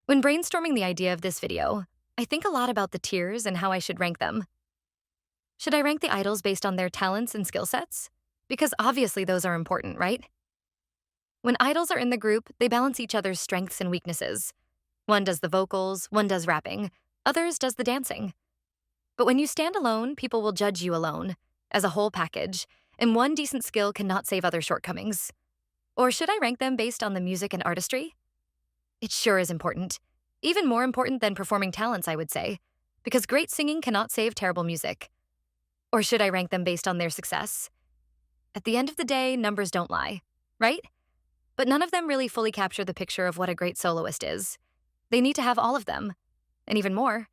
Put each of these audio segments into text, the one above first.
When brainstorming the idea of this video, I think a lot about the tiers and how I should rank them. Should I rank the idols based on their talents and skill sets? Because obviously those are important, right? When idols are in the group, they balance each other's strengths and weaknesses. One does the vocals, one does rapping, others does the dancing. But when you stand alone, people will judge you alone, as a whole package, and one decent skill cannot save other shortcomings. Or should I rank them based on the music and artistry? It sure is important. Even more important than performing talents, I would say, because great singing cannot save terrible music. Or should I rank them based on their success? At the end of the day, numbers don't lie, right? But none of them really fully capture the picture of what a great soloist is. They need to have all of them, and even more.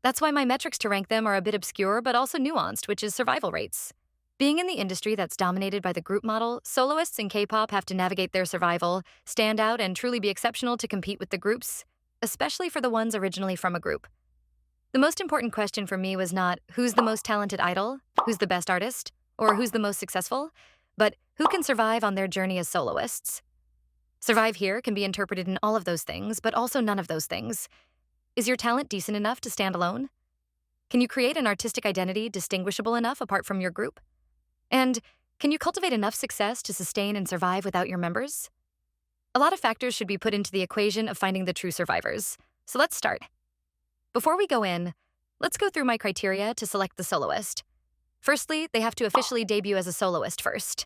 That's why my metrics to rank them are a bit obscure but also nuanced, which is survival rates. Being in the industry that's dominated by the group model, soloists in K-pop have to navigate their survival, stand out, and truly be exceptional to compete with the groups, especially for the ones originally from a group. The most important question for me was not who's the most talented idol, who's the best artist, or who's the most successful, but who can survive on their journey as soloists. Survive here can be interpreted in all of those things, but also none of those things. Is your talent decent enough to stand alone? Can you create an artistic identity distinguishable enough apart from your group? And can you cultivate enough success to sustain and survive without your members? A lot of factors should be put into the equation of finding the true survivors. So let's start. Before we go in, let's go through my criteria to select the soloist. Firstly, they have to officially debut as a soloist first.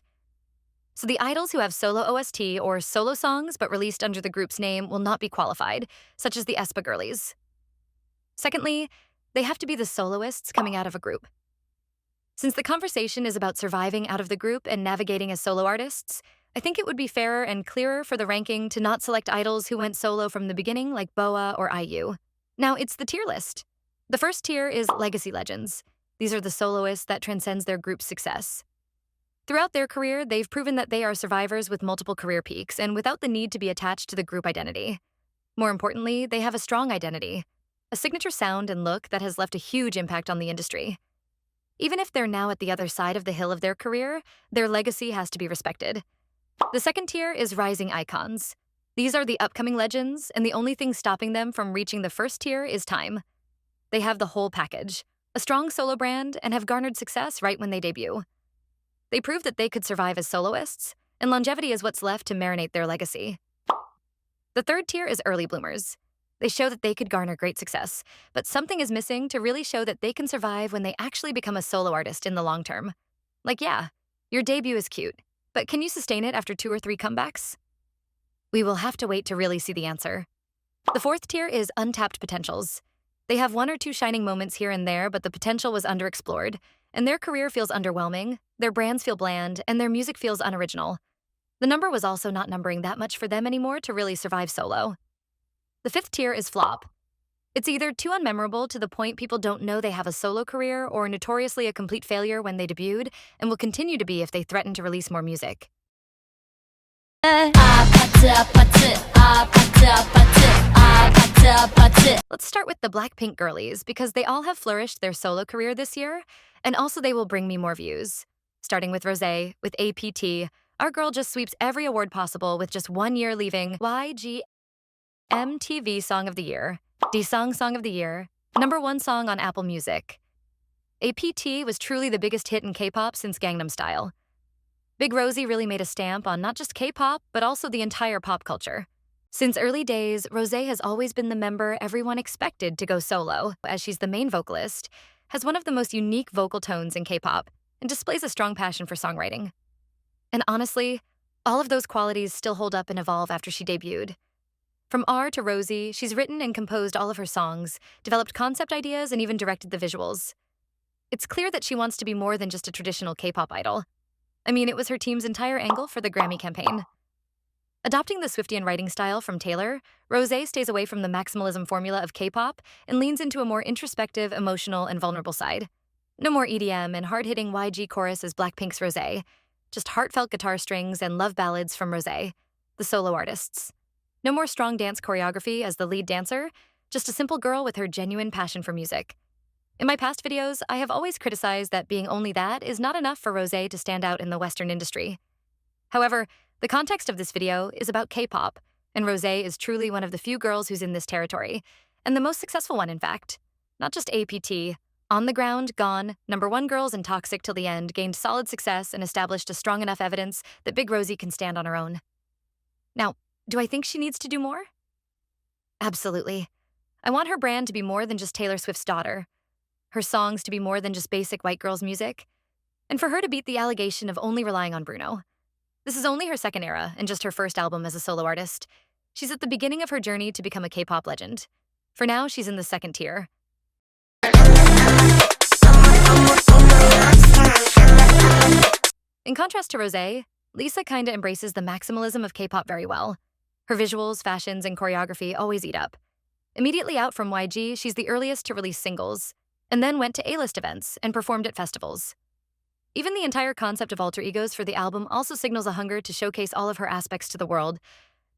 So the idols who have solo OST or solo songs but released under the group's name will not be qualified, such as the aespa girlies. Secondly, they have to be the soloists coming out of a group. Since the conversation is about surviving out of the group and navigating as solo artists, I think it would be fairer and clearer for the ranking to not select idols who went solo from the beginning like BoA or IU. Now, it's the tier list. The first tier is Legacy Legends. These are the soloists that transcends their group's success. Throughout their career, they've proven that they are survivors with multiple career peaks and without the need to be attached to the group identity. More importantly, they have a strong identity, a signature sound and look that has left a huge impact on the industry. Even if they're now at the other side of the hill of their career, their legacy has to be respected. The second tier is Rising Icons. These are the upcoming legends, and the only thing stopping them from reaching the first tier is time. They have the whole package, a strong solo brand, and have garnered success right when they debut. They prove that they could survive as soloists, and longevity is what's left to marinate their legacy. The third tier is Early Bloomers. They show that they could garner great success, but something is missing to really show that they can survive when they actually become a solo artist in the long term. Like, yeah, your debut is cute, but can you sustain it after 2 or 3 comebacks? We will have to wait to really see the answer. The fourth tier is Untapped Potentials. They have 1 or 2 shining moments here and there, but the potential was underexplored, and their career feels underwhelming, their brands feel bland, and their music feels unoriginal. The number was also not numbering that much for them anymore to really survive solo. The fifth tier is Flop. It's either too unmemorable to the point people don't know they have a solo career or notoriously a complete failure when they debuted and will continue to be if they threaten to release more music. Let's start with the Blackpink girlies because they all have flourished their solo career this year, and also they will bring me more views. Starting with ROSÉ, with APT, our girl just sweeps every award possible with just 1 year leaving YG MTV Song of the Year, Disong Song of the Year, #1 song on Apple Music. APT was truly the biggest hit in K-pop since Gangnam Style. Big Rosie really made a stamp on not just K-pop, but also the entire pop culture. Since early days, ROSÉ has always been the member everyone expected to go solo, as she's the main vocalist, has one of the most unique vocal tones in K-pop, and displays a strong passion for songwriting. And honestly, all of those qualities still hold up and evolve after she debuted. From R to Rosie, she's written and composed all of her songs, developed concept ideas, and even directed the visuals. It's clear that she wants to be more than just a traditional K-pop idol. I mean, it was her team's entire angle for the Grammy campaign. Adopting the Swiftian writing style from Taylor, ROSÉ stays away from the maximalism formula of K-pop and leans into a more introspective, emotional, and vulnerable side. No more EDM and hard-hitting YG chorus as Blackpink's ROSÉ, just heartfelt guitar strings and love ballads from ROSÉ, the solo artists. No more strong dance choreography as the lead dancer, just a simple girl with her genuine passion for music. In my past videos, I have always criticized that being only that is not enough for ROSÉ to stand out in the Western industry. However, the context of this video is about K-pop, and ROSÉ is truly one of the few girls who's in this territory, and the most successful one, in fact. Not just APT. On the ground, gone, #1 girls and Toxic till the end gained solid success and established a strong enough evidence that Big Rosie can stand on her own. Now, do I think she needs to do more? Absolutely. I want her brand to be more than just Taylor Swift's daughter, her songs to be more than just basic white girls' music, and for her to beat the allegation of only relying on Bruno. This is only her second era and just her first album as a solo artist. She's at the beginning of her journey to become a K-pop legend. For now, she's in the second tier. In contrast to ROSÉ, Lisa kinda embraces the maximalism of K-pop very well. Her visuals, fashions, and choreography always eat up. Immediately out from YG, she's the earliest to release singles, and then went to A-list events and performed at festivals. Even the entire concept of alter egos for the album also signals a hunger to showcase all of her aspects to the world.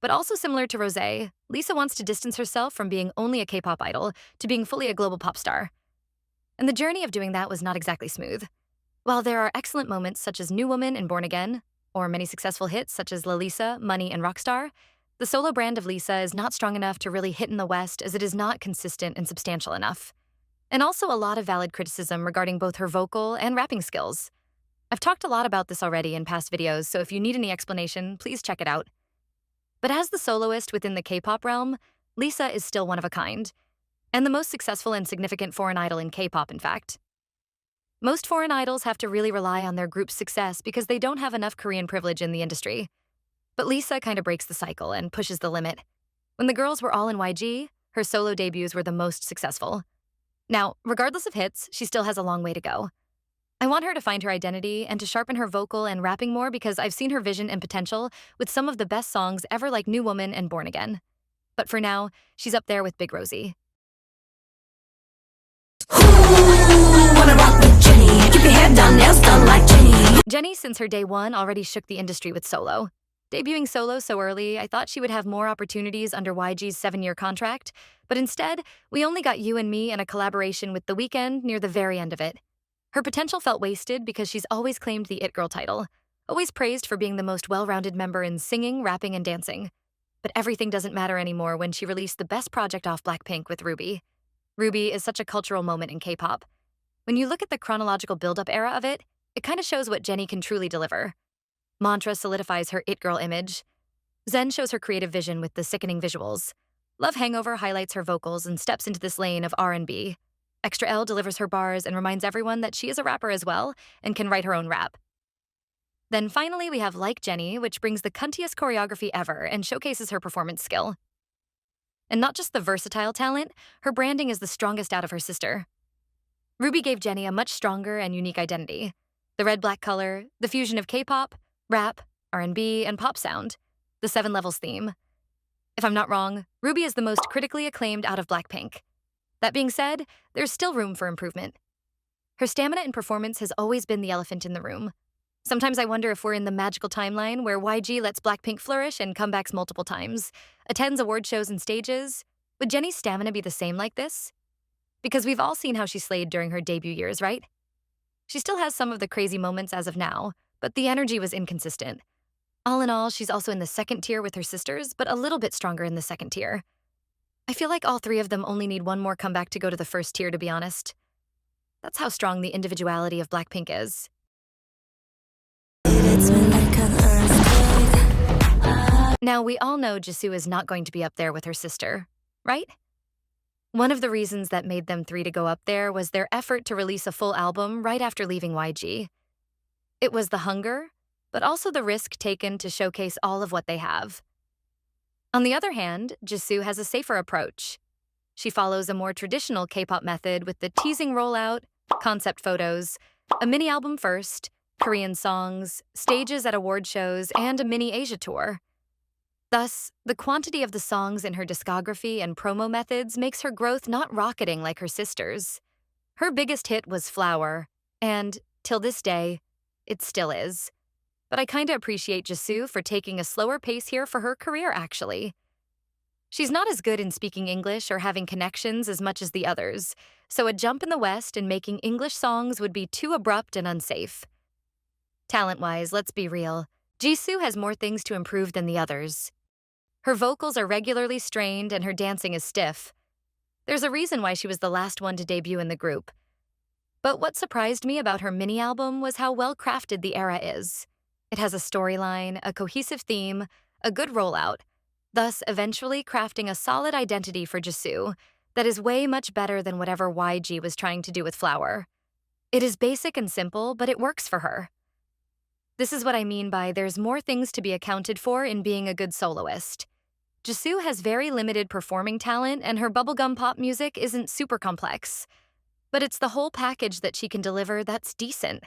But also similar to ROSÉ, Lisa wants to distance herself from being only a K-pop idol to being fully a global pop star. And the journey of doing that was not exactly smooth. While there are excellent moments such as New Woman and Born Again, or many successful hits such as Lalisa, Money, and Rockstar, the solo brand of Lisa is not strong enough to really hit in the West as it is not consistent and substantial enough. And also a lot of valid criticism regarding both her vocal and rapping skills. I've talked a lot about this already in past videos, so if you need any explanation, please check it out. But as the soloist within the K-pop realm, Lisa is still one of a kind, and the most successful and significant foreign idol in K-pop, in fact. Most foreign idols have to really rely on their group's success because they don't have enough Korean privilege in the industry. But Lisa kind of breaks the cycle and pushes the limit. When the girls were all in YG, her solo debuts were the most successful. Now, regardless of hits, she still has a long way to go. I want her to find her identity and to sharpen her vocal and rapping more because I've seen her vision and potential with some of the best songs ever like New Woman and Born Again. But for now, she's up there with Big Rosie. Wanna rock with JENNIE, keep your hair done, nails done like JENNIE. JENNIE, since her day one, already shook the industry with solo. Debuting solo so early, I thought she would have more opportunities under YG's 7-year contract, but instead, we only got You and Me and a collaboration with The Weeknd near the very end of it. Her potential felt wasted because she's always claimed the It Girl title, always praised for being the most well-rounded member in singing, rapping, and dancing. But everything doesn't matter anymore when she released the best project off Blackpink with Ruby. Ruby is such a cultural moment in K-pop. When you look at the chronological build-up era of it, it kind of shows what JENNIE can truly deliver. Mantra solidifies her It Girl image. Zen shows her creative vision with the sickening visuals. Love Hangover highlights her vocals and steps into this lane of R&B. Extra L delivers her bars and reminds everyone that she is a rapper as well and can write her own rap. Then finally, we have Like JENNIE, which brings the cuntiest choreography ever and showcases her performance skill. And not just the versatile talent, her branding is the strongest out of her sister. Ruby gave JENNIE a much stronger and unique identity. The red-black color, the fusion of K-pop, rap, R&B, and pop sound, the 7 levels theme. If I'm not wrong, Ruby is the most critically acclaimed out of Blackpink. That being said, there's still room for improvement. Her stamina and performance has always been the elephant in the room. Sometimes I wonder if we're in the magical timeline where YG lets Blackpink flourish and comebacks multiple times, attends award shows and stages. Would JENNIE's stamina be the same like this? Because we've all seen how she slayed during her debut years, right? She still has some of the crazy moments as of now, but the energy was inconsistent. All in all, she's also in the second tier with her sisters, but a little bit stronger in the second tier. I feel like all 3 of them only need one more comeback to go to the first tier, to be honest. That's how strong the individuality of Blackpink is. Now, we all know JISOO is not going to be up there with her sister, right? One of the reasons that made them 3 to go up there was their effort to release a full album right after leaving YG. It was the hunger, but also the risk taken to showcase all of what they have. On the other hand, JISOO has a safer approach. She follows a more traditional K-pop method with the teasing rollout, concept photos, a mini-album first, Korean songs, stages at award shows, and a mini-Asia tour. Thus, the quantity of the songs in her discography and promo methods makes her growth not rocketing like her sisters. Her biggest hit was Flower, and, till this day, it still is. But I kinda appreciate JISOO for taking a slower pace here for her career, actually. She's not as good in speaking English or having connections as much as the others, so a jump in the West and making English songs would be too abrupt and unsafe. Talent-wise, let's be real, JISOO has more things to improve than the others. Her vocals are regularly strained and her dancing is stiff. There's a reason why she was the last one to debut in the group. But what surprised me about her mini album was how well crafted the era is. It has a storyline, a cohesive theme, a good rollout, thus eventually crafting a solid identity for JISOO that is way much better than whatever YG was trying to do with Flower. It is basic and simple, but it works for her. This is what I mean by there's more things to be accounted for in being a good soloist. JISOO has very limited performing talent and her bubblegum pop music isn't super complex. But it's the whole package that she can deliver that's decent.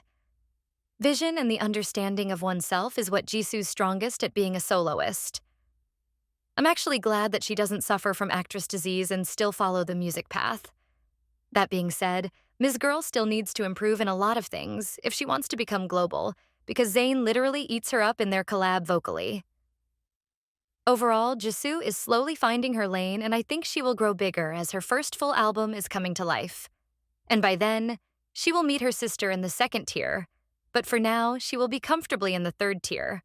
Vision and the understanding of oneself is what Jisoo's strongest at being a soloist. I'm actually glad that she doesn't suffer from actress disease and still follow the music path. That being said, Ms. Girl still needs to improve in a lot of things if she wants to become global, because Zayn literally eats her up in their collab vocally. Overall, JISOO is slowly finding her lane, and I think she will grow bigger as her first full album is coming to life. And by then, she will meet her sister in the second tier, but for now, she will be comfortably in the third tier.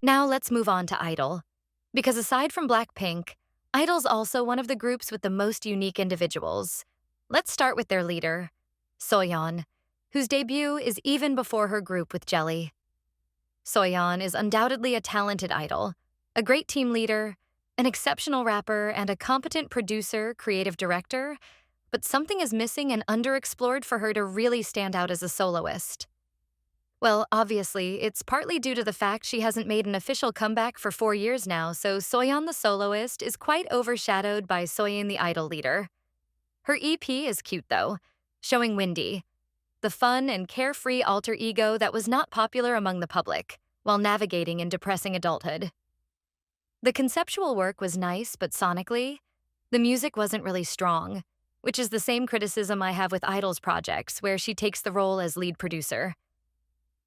Now let's move on to Idol. Because aside from Blackpink, Idol's also one of the groups with the most unique individuals. Let's start with their leader, SOYEON, whose debut is even before her group with Jelly. SOYEON is undoubtedly a talented idol, a great team leader, an exceptional rapper, and a competent producer, creative director, but something is missing and underexplored for her to really stand out as a soloist. Well, obviously, it's partly due to the fact she hasn't made an official comeback for 4 years now, so SOYEON the soloist is quite overshadowed by SOYEON the idol leader. Her EP is cute though, showing WENDY, the fun and carefree alter ego that was not popular among the public, while navigating in depressing adulthood. The conceptual work was nice, but sonically, the music wasn't really strong, which is the same criticism I have with Idol's projects, where she takes the role as lead producer.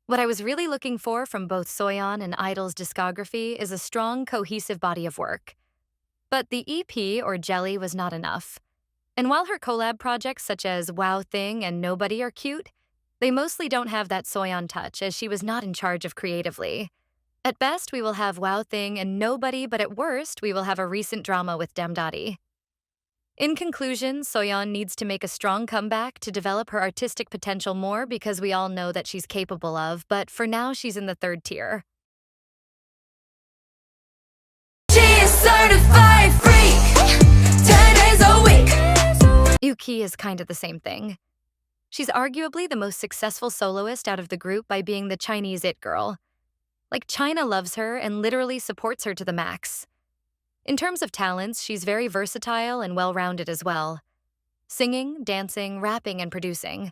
What I was really looking for from both SOYEON and Idol's discography is a strong, cohesive body of work. But the EP or Jelly was not enough. And while her collab projects such as Wow Thing and Nobody are cute, they mostly don't have that SOYEON touch as she was not in charge of creatively. At best, we will have Wow Thing and Nobody, but at worst, we will have a recent drama with Damdadi. In conclusion, SOYEON needs to make a strong comeback to develop her artistic potential more because we all know that she's capable of, but for now she's in the third tier. She is certified freak, 10 days a week. YUQI is kind of the same thing. She's arguably the most successful soloist out of the group by being the Chinese it girl. Like, China loves her and literally supports her to the max. In terms of talents, she's very versatile and well-rounded as well. Singing, dancing, rapping, and producing.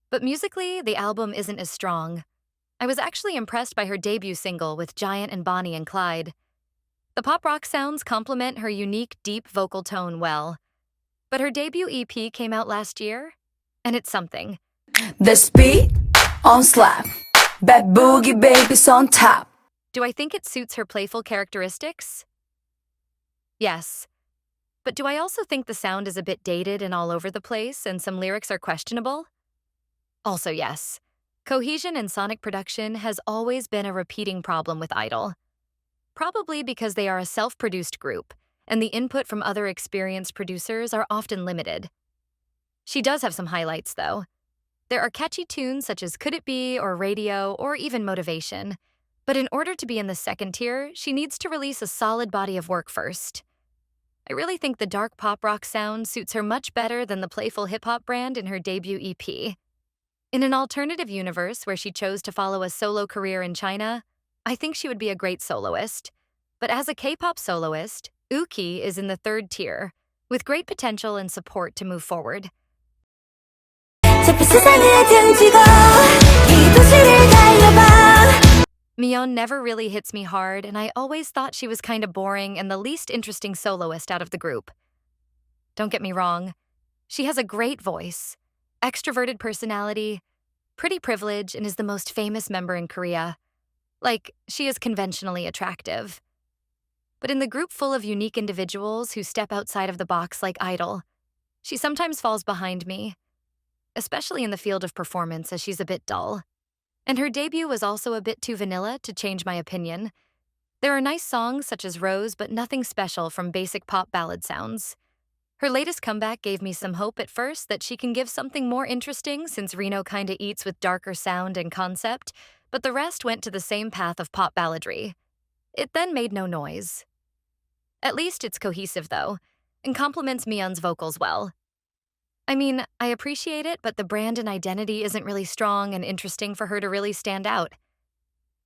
But musically, the album isn't as strong. I was actually impressed by her debut single with Giant and Bonnie and Clyde. The pop-rock sounds complement her unique, deep vocal tone well. But her debut EP came out last year, and it's something. The speed on slap, bad boogie babies on top. Do I think it suits her playful characteristics? Yes. But do I also think the sound is a bit dated and all over the place and some lyrics are questionable? Also yes. Cohesion and sonic production has always been a repeating problem with Idol. Probably because they are a self-produced group, and the input from other experienced producers are often limited. She does have some highlights, though. There are catchy tunes such as Could It Be or Radio or even Motivation. But in order to be in the second tier, she needs to release a solid body of work first. I really think the dark pop rock sound suits her much better than the playful hip-hop brand in her debut EP. In an alternative universe where she chose to follow a solo career in China, I think she would be a great soloist. But as a K-pop soloist, YUQI is in the third tier, with great potential and support to move forward. MIYEON never really hits me hard, and I always thought she was kind of boring and the least interesting soloist out of the group. Don't get me wrong, she has a great voice, extroverted personality, pretty privilege, and is the most famous member in Korea. Like, she is conventionally attractive. But in the group full of unique individuals who step outside of the box like Idol, she sometimes falls behind me, especially in the field of performance as she's a bit dull. And her debut was also a bit too vanilla to change my opinion. There are nice songs such as Rose, but nothing special from basic pop ballad sounds. Her latest comeback gave me some hope at first that she can give something more interesting since Reno kinda eats with darker sound and concept, but the rest went to the same path of pop balladry. It then made no noise. At least it's cohesive though, and complements MIYEON's vocals well. I mean, I appreciate it, but the brand and identity isn't really strong and interesting for her to really stand out.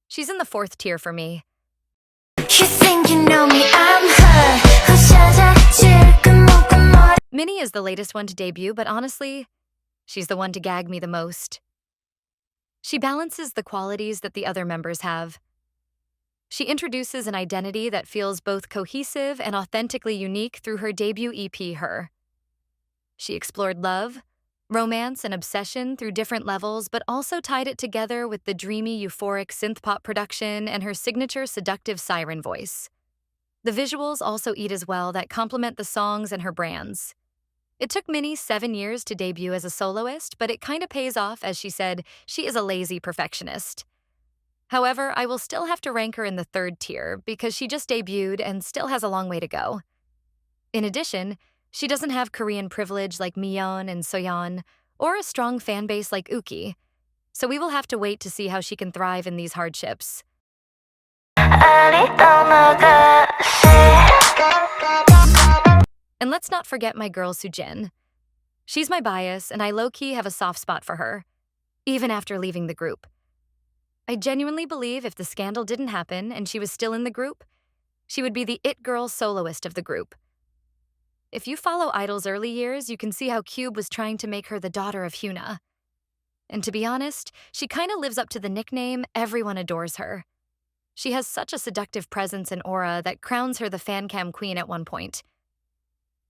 She's in the 4th tier for me. You think you know me, I'm her. Who's MINNIE is the latest one to debut, but honestly, she's the one to gag me the most. She balances the qualities that the other members have. She introduces an identity that feels both cohesive and authentically unique through her debut EP, Her. She explored love, romance, and obsession through different levels, but also tied it together with the dreamy, euphoric synth-pop production and her signature seductive siren voice. The visuals also eat as well that complement the songs and her brands. It took MINNIE 7 years to debut as a soloist, but it kinda pays off as she said she is a lazy perfectionist. However, I will still have to rank her in the 3rd tier because she just debuted and still has a long way to go. In addition, she doesn't have Korean privilege like MIYEON and SOYEON, or a strong fanbase like YUQI, so we will have to wait to see how she can thrive in these hardships. And let's not forget my girl SOOJIN. She's my bias, and I low-key have a soft spot for her, even after leaving the group. I genuinely believe if the scandal didn't happen and she was still in the group, she would be the it-girl soloist of the group. If you follow Idol's early years, you can see how Kpop was trying to make her the daughter of HYUNA. And to be honest, she kinda lives up to the nickname, everyone adores her. She has such a seductive presence and aura that crowns her the fan cam queen at one point.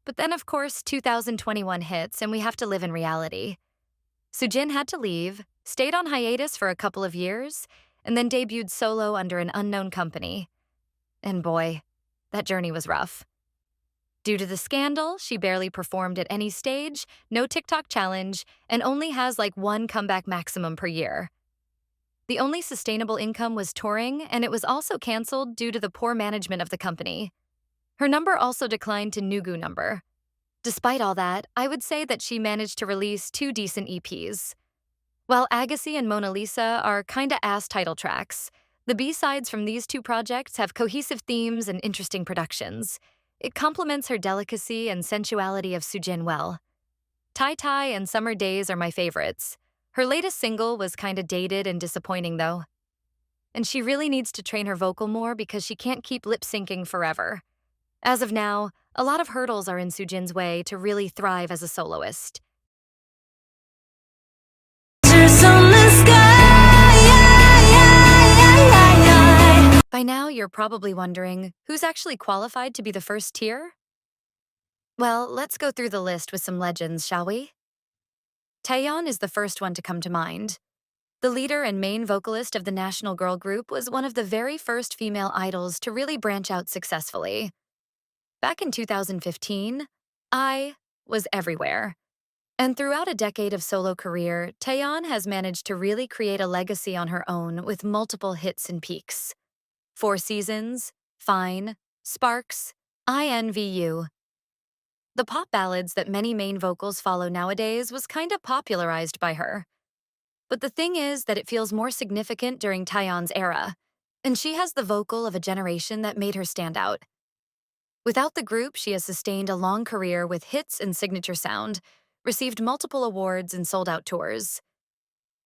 But then, of course, 2021 hits and we have to live in reality. SOOJIN had to leave, stayed on hiatus for a couple of years, and then debuted solo under an unknown company. And boy, that journey was rough. Due to the scandal, she barely performed at any stage, no TikTok challenge, and only has like 1 comeback maximum per year. The only sustainable income was touring, and it was also canceled due to the poor management of the company. Her number also declined to Nugu number. Despite all that, I would say that she managed to release 2 decent EPs. While Agassi and Mona Lisa are kinda ass title tracks, the B-sides from these 2 projects have cohesive themes and interesting productions. It complements her delicacy and sensuality of SOOJIN well. Tai Tai and Summer Days are my favorites. Her latest single was kinda dated and disappointing though. And she really needs to train her vocal more because she can't keep lip-syncing forever. As of now, a lot of hurdles are in SOOJIN's way to really thrive as a soloist. By now, you're probably wondering, who's actually qualified to be the 1st tier? Well, let's go through the list with some legends, shall we? TAEYEON is the first one to come to mind. The leader and main vocalist of the national girl group was one of the very first female idols to really branch out successfully. Back in 2015, I was everywhere. And throughout a decade of solo career, TAEYEON has managed to really create a legacy on her own with multiple hits and peaks. 4 Seasons, Fine, Sparks, INVU. The pop ballads that many main vocals follow nowadays was kinda popularized by her. But the thing is that it feels more significant during TAEYEON's era, and she has the vocal of a generation that made her stand out. Without the group, she has sustained a long career with hits and signature sound, received multiple awards and sold out tours.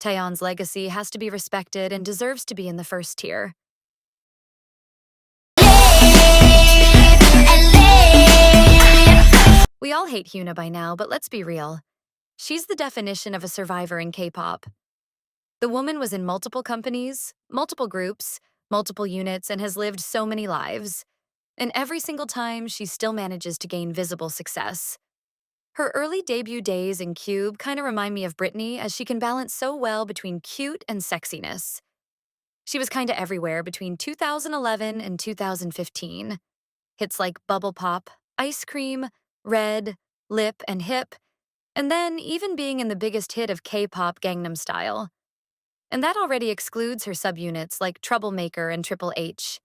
TAEYEON's legacy has to be respected and deserves to be in the 1st tier. We all hate HYUNA by now, but let's be real. She's the definition of a survivor in K-pop. The woman was in multiple companies, multiple groups, multiple units, and has lived so many lives. And every single time, she still manages to gain visible success. Her early debut days in Kpop kinda remind me of Britney, as she can balance so well between cute and sexiness. She was kinda everywhere between 2011 and 2015. Hits like Bubble Pop, Ice Cream, Red, Lip, and Hip, and then even being in the biggest hit of K-pop Gangnam Style. And that already excludes her subunits like Troublemaker and Triple H.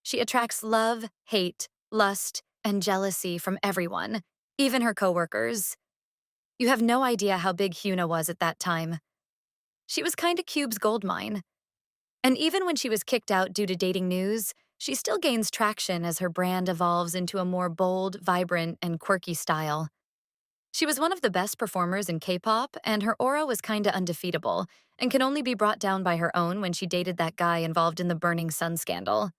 She attracts love, hate, lust, and jealousy from everyone, even her coworkers. You have no idea how big HYUNA was at that time. She was kinda Cube's goldmine. And even when she was kicked out due to dating news, she still gains traction as her brand evolves into a more bold, vibrant, and quirky style. She was one of the best performers in K-pop, and her aura was kinda undefeatable, and can only be brought down by her own when she dated that guy involved in the Burning Sun scandal.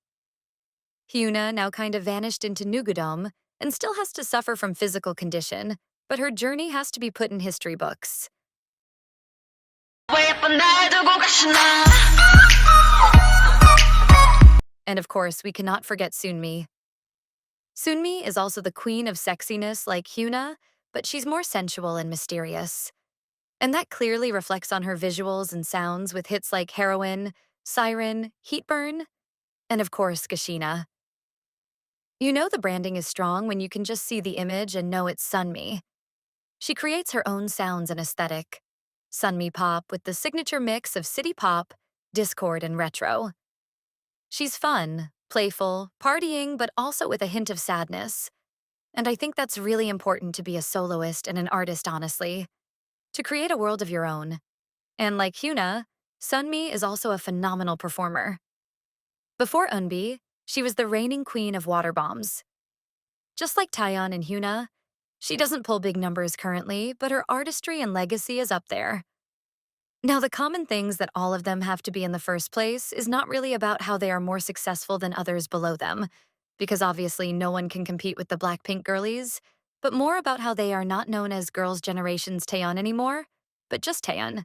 HYUNA now kinda vanished into Nugudom, and still has to suffer from physical condition, but her journey has to be put in history books. And of course, we cannot forget SUNMI. SUNMI is also the queen of sexiness like HYUNA, but she's more sensual and mysterious. And that clearly reflects on her visuals and sounds with hits like Heroine, Siren, Heatburn, and of course, Gashina. You know the branding is strong when you can just see the image and know it's SUNMI. She creates her own sounds and aesthetic. SUNMI pop with the signature mix of city pop, discord, and retro. She's fun, playful, partying, but also with a hint of sadness. And I think that's really important to be a soloist and an artist, honestly. To create a world of your own. And like HYUNA, SUNMI is also a phenomenal performer. Before EunBi, she was the reigning queen of water bombs. Just like TAEYEON and HYUNA, she doesn't pull big numbers currently, but her artistry and legacy is up there. Now, the common things that all of them have to be in the first place is not really about how they are more successful than others below them, because obviously no one can compete with the Blackpink girlies, but more about how they are not known as Girls' Generation's TAEYEON anymore, but just TAEYEON.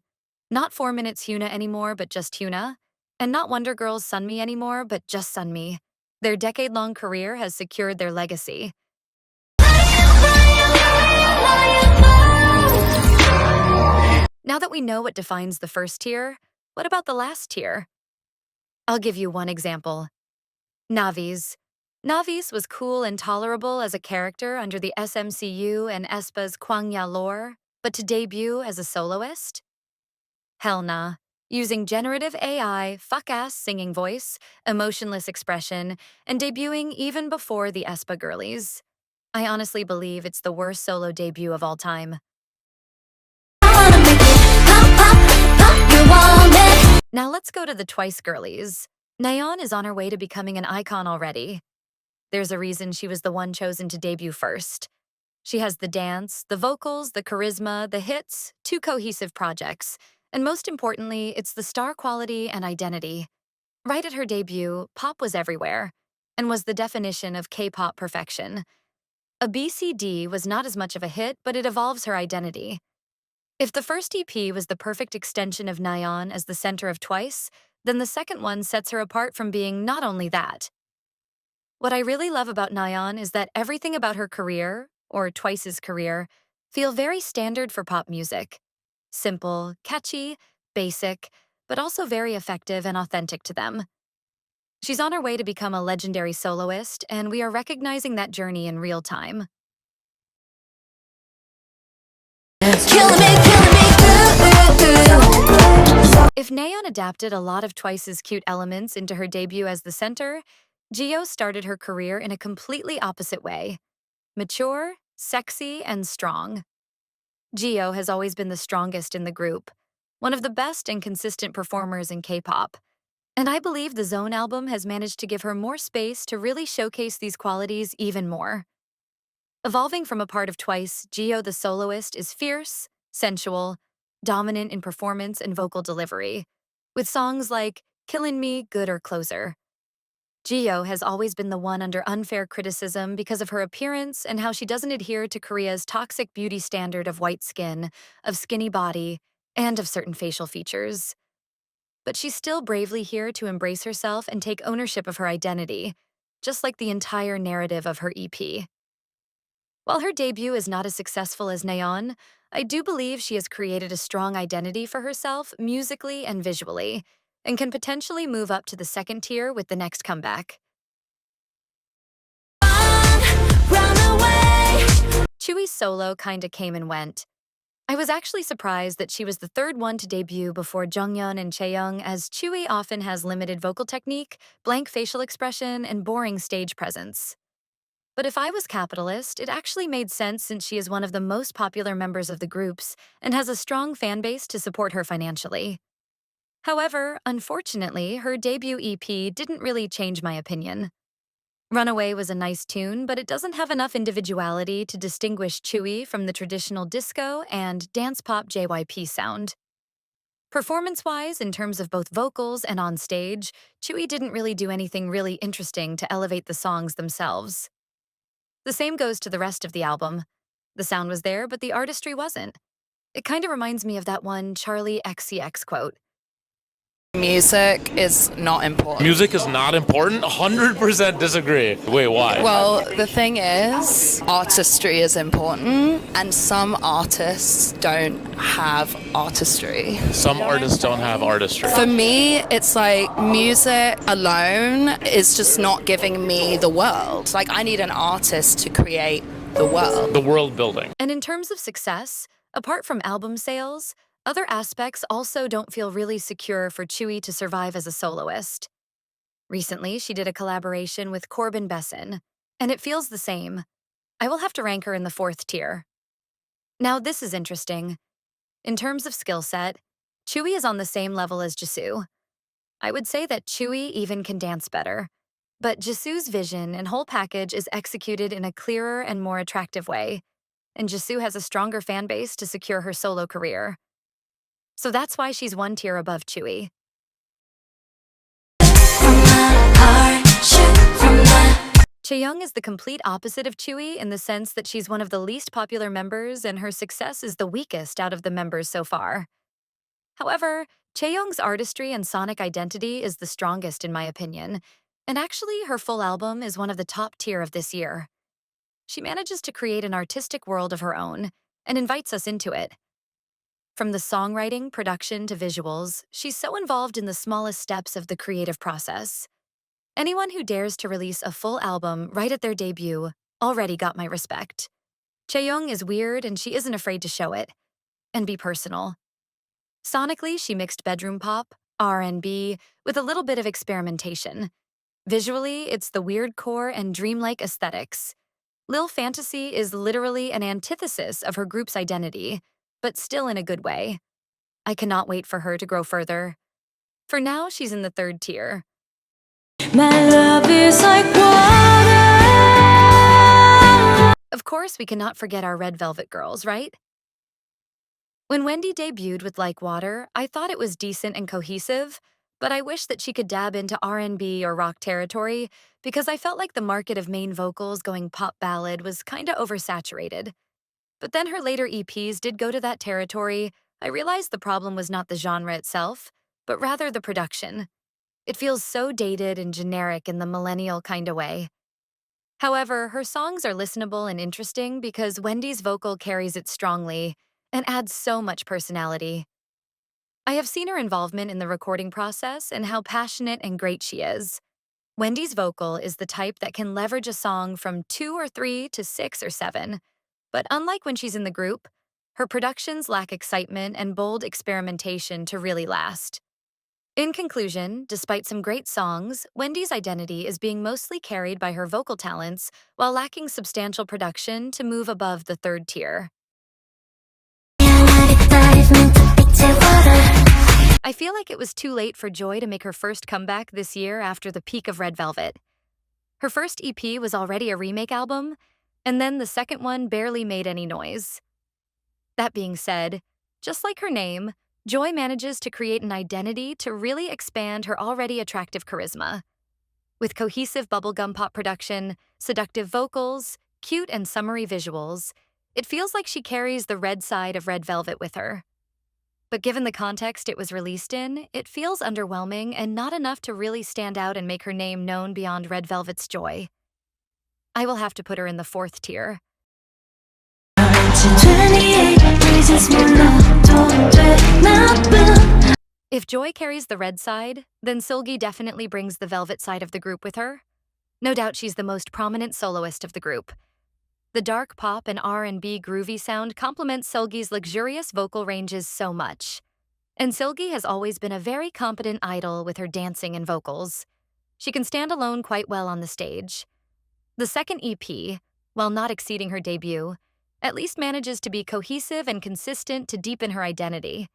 Not 4 Minutes HYUNA anymore, but just HYUNA. And not Wonder Girls' SUNMI anymore, but just SUNMI. Their decade-long career has secured their legacy. Now that we know what defines the first tier, what about the last tier? I'll give you one example. NAEVIS. NAEVIS was cool and tolerable as a character under the SMCU and aespa's Kwangya lore, but to debut as a soloist? Hell nah. Using generative AI, fuck-ass singing voice, emotionless expression, and debuting even before the aespa girlies. I honestly believe it's the worst solo debut of all time. Now let's go to the Twice girlies. NAYEON is on her way to becoming an icon already. There's a reason she was the one chosen to debut first. She has the dance, the vocals, the charisma, the hits, 2 cohesive projects, and most importantly, it's the star quality and identity. Right at her debut, pop was everywhere, and was the definition of K-pop perfection. A BCD was not as much of a hit, but it evolves her identity. If the first EP was the perfect extension of NAYEON as the center of Twice, then the second one sets her apart from being not only that. What I really love about NAYEON is that everything about her career, or Twice's career, feel very standard for pop music. Simple, catchy, basic, but also very effective and authentic to them. She's on her way to become a legendary soloist, and we are recognizing that journey in real time. If NAYEON adapted a lot of Twice's cute elements into her debut as the center, JIHYO started her career in a completely opposite way. Mature, sexy, and strong. JIHYO has always been the strongest in the group, one of the best and consistent performers in K-pop. And I believe the Zone album has managed to give her more space to really showcase these qualities even more. Evolving from a part of Twice, JIHYO the soloist is fierce, sensual, dominant in performance and vocal delivery, with songs like Killin' Me, Good or Closer. JIHYO has always been the one under unfair criticism because of her appearance and how she doesn't adhere to Korea's toxic beauty standard of white skin, of skinny body, and of certain facial features. But she's still bravely here to embrace herself and take ownership of her identity, just like the entire narrative of her EP. While her debut is not as successful as NAYEON, I do believe she has created a strong identity for herself musically and visually, and can potentially move up to the second tier with the next comeback. Chewy's solo kinda came and went. I was actually surprised that she was the third one to debut before Jonghyun and Chaeyoung, as Chewy often has limited vocal technique, blank facial expression, and boring stage presence. But if I was capitalist, it actually made sense since she is one of the most popular members of the groups and has a strong fan base to support her financially. However, unfortunately, her debut EP didn't really change my opinion. Runaway was a nice tune, but it doesn't have enough individuality to distinguish Chewy from the traditional disco and dance pop JYP sound. Performance-wise, in terms of both vocals and on stage, Chewy didn't really do anything really interesting to elevate the songs themselves. The same goes to the rest of the album. The sound was there, but the artistry wasn't. It kind of reminds me of that one Charlie XCX quote. Music is not important. Music is not important? 100% disagree. Wait, why? Well, the thing is, artistry is important, and some artists don't have artistry. Some artists don't have artistry. For me, it's like music alone is just not giving me the world. Like, I need an artist to create the world. The world building. And in terms of success, apart from album sales, other aspects also don't feel really secure for Chewy to survive as a soloist. Recently, she did a collaboration with Corbin Besson, and it feels the same. I will have to rank her in the 4th tier. Now, this is interesting. In terms of skill set, Chewy is on the same level as JISOO. I would say that Chewy even can dance better, but JISOO's vision and whole package is executed in a clearer and more attractive way, and JISOO has a stronger fan base to secure her solo career. So that's why she's 1 tier above Chewy. Chaeyoung is the complete opposite of Chewy in the sense that she's one of the least popular members and her success is the weakest out of the members so far. However, Chaeyoung's artistry and sonic identity is the strongest in my opinion, and actually her full album is one of the top tier of this year. She manages to create an artistic world of her own and invites us into it. From the songwriting, production, to visuals, she's so involved in the smallest steps of the creative process. Anyone who dares to release a full album right at their debut already got my respect. Chaeyoung is weird and she isn't afraid to show it. And be personal. Sonically, she mixed bedroom pop, R&B, with a little bit of experimentation. Visually, it's the weird core and dreamlike aesthetics. Lil Fantasy is literally an antithesis of her group's identity, but still in a good way. I cannot wait for her to grow further. For now, she's in the 3rd tier. My love is like water. Of course, we cannot forget our Red Velvet girls, right? When Wendy debuted with Like Water, I thought it was decent and cohesive, but I wish that she could dab into R&B or rock territory because I felt like the market of main vocals going pop ballad was kinda oversaturated. But then her later EPs did go to that territory. I realized the problem was not the genre itself, but rather the production. It feels so dated and generic in the millennial kinda way. However, her songs are listenable and interesting because Wendy's vocal carries it strongly and adds so much personality. I have seen her involvement in the recording process and how passionate and great she is. Wendy's vocal is the type that can leverage a song from 2 or 3 to 6 or 7. But unlike when she's in the group, her productions lack excitement and bold experimentation to really last. In conclusion, despite some great songs, Wendy's identity is being mostly carried by her vocal talents while lacking substantial production to move above the 3rd tier. I feel like it was too late for Joy to make her first comeback this year after the peak of Red Velvet. Her first EP was already a remake album, and then the second one barely made any noise. That being said, just like her name, Joy manages to create an identity to really expand her already attractive charisma. With cohesive bubblegum pop production, seductive vocals, cute and summery visuals, it feels like she carries the red side of Red Velvet with her. But given the context it was released in, it feels underwhelming and not enough to really stand out and make her name known beyond Red Velvet's Joy. I will have to put her in the 4th tier. If Joy carries the red side, then SEULGI definitely brings the velvet side of the group with her. No doubt she's the most prominent soloist of the group. The dark pop and R&B groovy sound complements SEULGI's luxurious vocal ranges so much. And SEULGI has always been a very competent idol with her dancing and vocals. She can stand alone quite well on the stage. The second EP, while not exceeding her debut, at least manages to be cohesive and consistent to deepen her identity.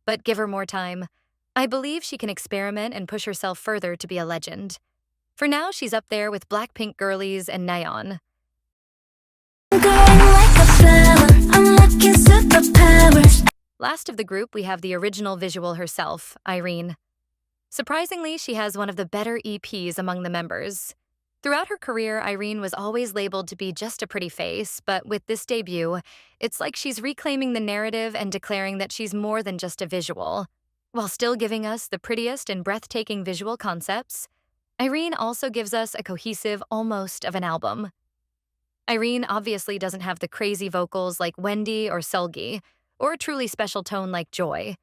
But give her more time. I believe she can experiment and push herself further to be a legend. For now, she's up there with Blackpink girlies and NAEON. Last of the group, we have the original visual herself, IRENE. Surprisingly, she has one of the better EPs among the members. Throughout her career, IRENE was always labeled to be just a pretty face, but with this debut, it's like she's reclaiming the narrative and declaring that she's more than just a visual. While still giving us the prettiest and breathtaking visual concepts, IRENE also gives us a cohesive almost of an album. IRENE obviously doesn't have the crazy vocals like WENDY or SEULGI, or a truly special tone like Joy,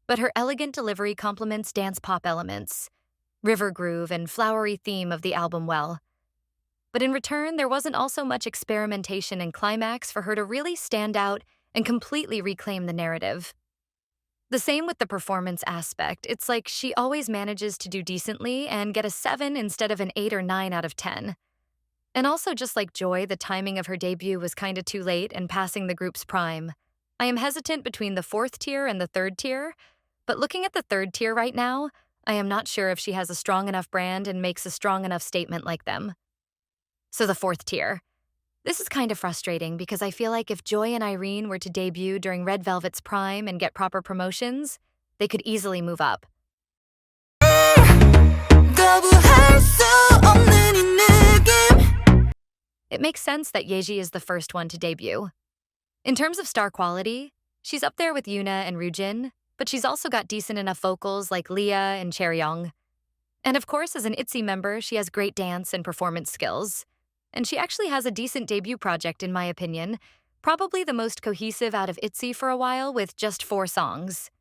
but her elegant delivery complements dance pop elements, river groove, and flowery theme of the album well. But in return, there wasn't also much experimentation and climax for her to really stand out and completely reclaim the narrative. The same with the performance aspect. It's like she always manages to do decently and get a 7 instead of an 8 or 9 out of 10. And also, just like Joy, the timing of her debut was kinda too late and passing the group's prime. I am hesitant between the 4th tier and the 3rd tier, but looking at the 3rd tier right now, I am not sure if she has a strong enough brand and makes a strong enough statement like them. So the 4th tier. This is kind of frustrating because I feel like if Joy and IRENE were to debut during Red Velvet's prime and get proper promotions, they could easily move up. It makes sense that YEJI is the first one to debut. In terms of star quality, she's up there with YUNA and ROSÉ, but she's also got decent enough vocals like Leah and CHAEYOUNG. And of course, as an ITZY member, she has great dance and performance skills. And she actually has a decent debut project, in my opinion, probably the most cohesive out of ITZY for a while with just 4 songs.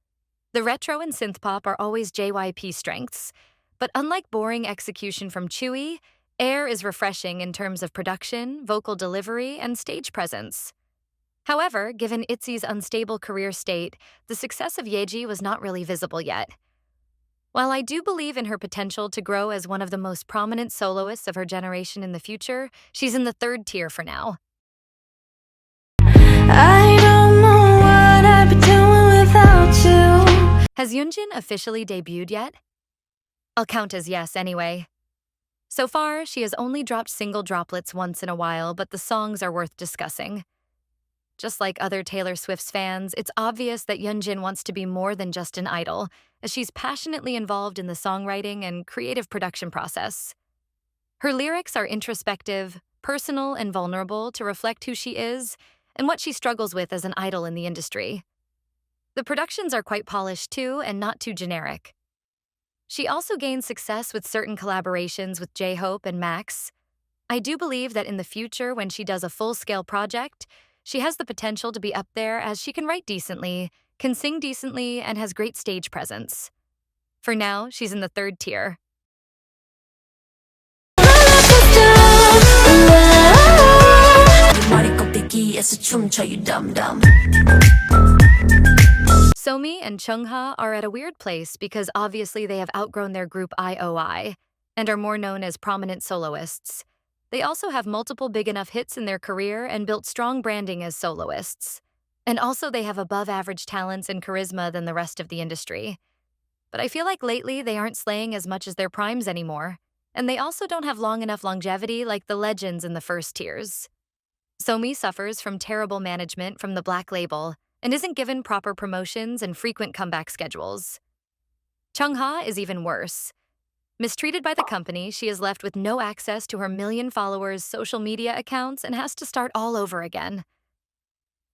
The retro and synthpop are always JYP strengths, but unlike boring execution from TZUYU, Air is refreshing in terms of production, vocal delivery, and stage presence. However, given ITZY's unstable career state, the success of YEJI was not really visible yet. While I do believe in her potential to grow as one of the most prominent soloists of her generation in the future, she's in the 3rd tier for now. I don't know what I'd be doing without you. Has YUNJIN officially debuted yet? I'll count as yes anyway. So far, she has only dropped single droplets once in a while, but the songs are worth discussing. Just like other Taylor Swift's fans, it's obvious that YUNJIN wants to be more than just an idol, as she's passionately involved in the songwriting and creative production process. Her lyrics are introspective, personal, and vulnerable to reflect who she is and what she struggles with as an idol in the industry. The productions are quite polished too, and not too generic. She also gained success with certain collaborations with J-Hope and Max. I do believe that in the future, when she does a full-scale project, she has the potential to be up there as she can write decently, can sing decently, and has great stage presence. For now, she's in the 3rd tier. SOMI and Chungha are at a weird place because obviously they have outgrown their group IOI and are more known as prominent soloists. They also have multiple big enough hits in their career and built strong branding as soloists. And also they have above-average talents and charisma than the rest of the industry. But I feel like lately they aren't slaying as much as their primes anymore, and they also don't have long enough longevity like the legends in the first tiers. SOMI suffers from terrible management from the Black label and isn't given proper promotions and frequent comeback schedules. Chungha is even worse. Mistreated by the company, she is left with no access to her million followers' social media accounts and has to start all over again.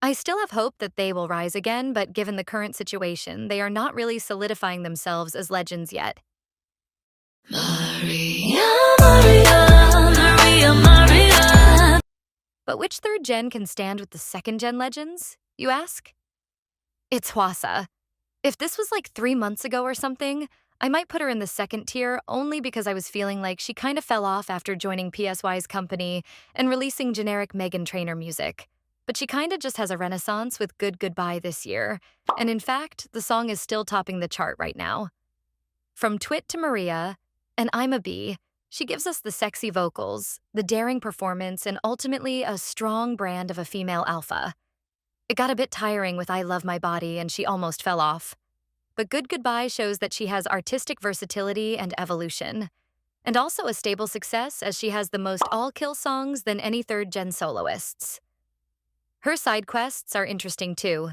I still have hope that they will rise again, but given the current situation, they are not really solidifying themselves as legends yet. Maria, Maria, Maria, Maria. But which 3rd gen can stand with the 2nd gen legends, you ask? It's HYUNA. If this was like 3 months ago or something, I might put her in the second tier only because I was feeling like she kind of fell off after joining PSY's company and releasing generic Meghan Trainor music. But she kinda just has a renaissance with Good Goodbye this year, and in fact, the song is still topping the chart right now. From Twit to Maria, and I'm a Bee, she gives us the sexy vocals, the daring performance, and ultimately a strong brand of a female alpha. It got a bit tiring with I Love My Body and she almost fell off. But Good Goodbye shows that she has artistic versatility and evolution, and also a stable success as she has the most all-kill songs than any third-gen soloists. Her side quests are interesting too.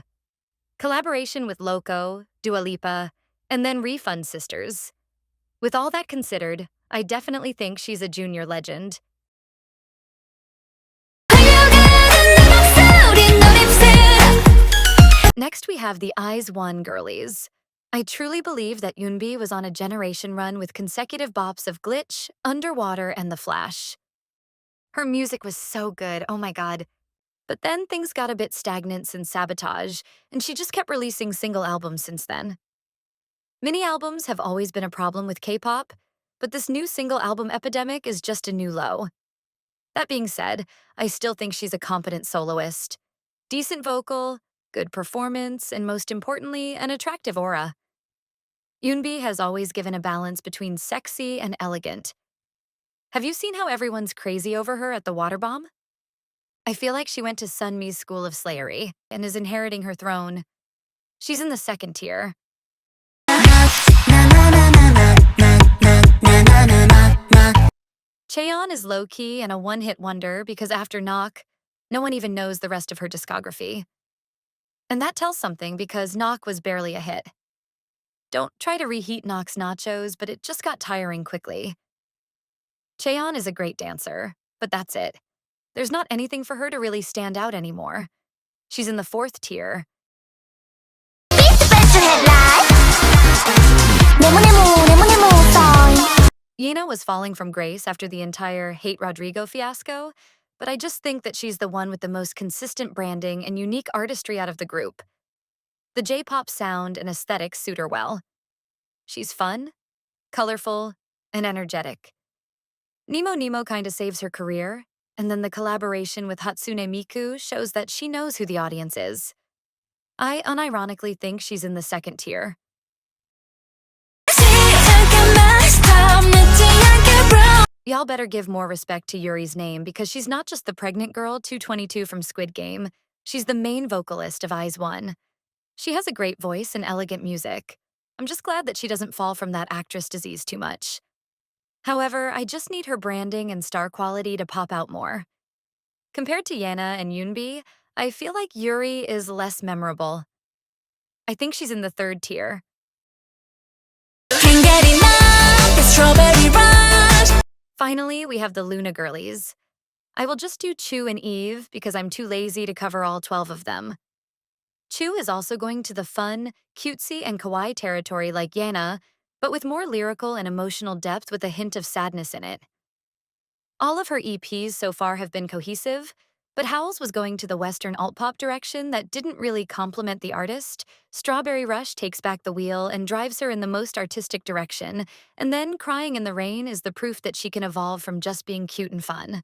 Collaboration with Loco, Dua Lipa, and then Refund Sisters. With all that considered, I definitely think she's a junior legend. Next we have the IZ*ONE girlies. I truly believe that Yoonbi was on a generation run with consecutive bops of Glitch, Underwater, and The Flash. Her music was so good, oh my god. But then things got a bit stagnant since Sabotage, and she just kept releasing single albums since then. Mini albums have always been a problem with K-pop, but this new single album epidemic is just a new low. That being said, I still think she's a competent soloist. Decent vocal, good performance, and most importantly, an attractive aura. Yoonbi has always given a balance between sexy and elegant. Have you seen how everyone's crazy over her at the Water Bomb? I feel like she went to SUNMI's school of slayery and is inheriting her throne. She's in the second tier. CHAEYON is low-key and a one-hit wonder because after Knock, no one even knows the rest of her discography. And that tells something because Knock was barely a hit. Don't try to reheat Knock's nachos, but it just got tiring quickly. CHAEYON is a great dancer, but that's it. There's not anything for her to really stand out anymore. She's in the fourth tier. YENNIE was falling from grace after the entire Hate Rodrigo fiasco, but I just think that she's the one with the most consistent branding and unique artistry out of the group. The J-pop sound and aesthetics suit her well. She's fun, colorful, and energetic. Nemo kinda saves her career, and then the collaboration with Hatsune Miku shows that she knows who the audience is. I unironically think she's in the second tier. Y'all better give more respect to Yuri's name because she's not just the pregnant girl 222 from Squid Game. She's the main vocalist of IZ*ONE. She has a great voice and elegant music. I'm just glad that she doesn't fall from that actress disease too much. However, I just need her branding and star quality to pop out more. Compared to YENNIE and Yoonbi, I feel like Yuri is less memorable. I think she's in the third tier. Finally, we have the LOONA girlies. I will just do Chu and Eve because I'm too lazy to cover all 12 of them. Chu is also going to the fun, cutesy, and kawaii territory like YENNIE, but with more lyrical and emotional depth with a hint of sadness in it. All of her EPs so far have been cohesive, but Howells was going to the Western alt-pop direction that didn't really complement the artist. Strawberry Rush takes back the wheel and drives her in the most artistic direction, and then Crying in the Rain is the proof that she can evolve from just being cute and fun.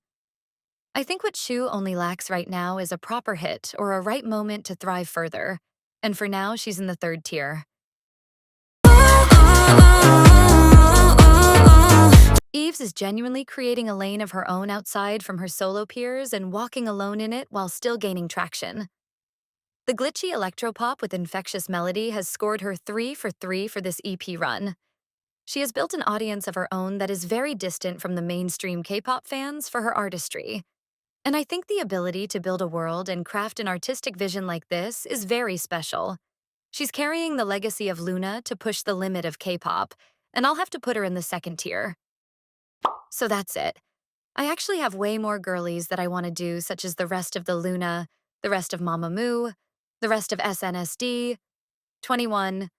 I think what Chu only lacks right now is a proper hit or a right moment to thrive further, and for now she's in the third tier. Eves is genuinely creating a lane of her own outside from her solo peers and walking alone in it while still gaining traction. The glitchy electropop with infectious melody has scored her 3 for 3 for this EP run. She has built an audience of her own that is very distant from the mainstream K-pop fans for her artistry. And I think the ability to build a world and craft an artistic vision like this is very special. She's carrying the legacy of LOONA to push the limit of K-pop, and I'll have to put her in the second tier. So that's it. I actually have way more girlies that I want to do, such as the rest of the LOONA, the rest of Mamamoo, the rest of SNSD, 21,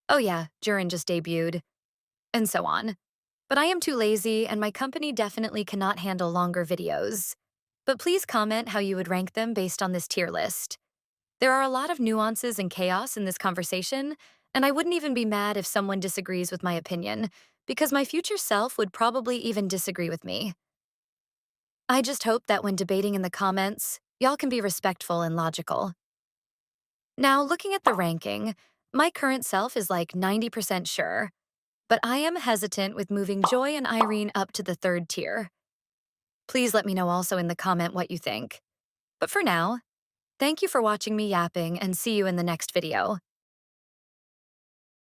oh yeah, Jurin just debuted, and so on. But I am too lazy, and my company definitely cannot handle longer videos. But please comment how you would rank them based on this tier list. There are a lot of nuances and chaos in this conversation, And I wouldn't even be mad if someone disagrees with my opinion, because my future self would probably even disagree with me. I just hope that when debating in the comments, y'all can be respectful and logical. Now, looking at the ranking, my current self is like 90% sure, but I am hesitant with moving Joy and Irene up to the 3rd tier. Please let me know also in the comment what you think. But for now, thank you for watching me yapping and see you in the next video.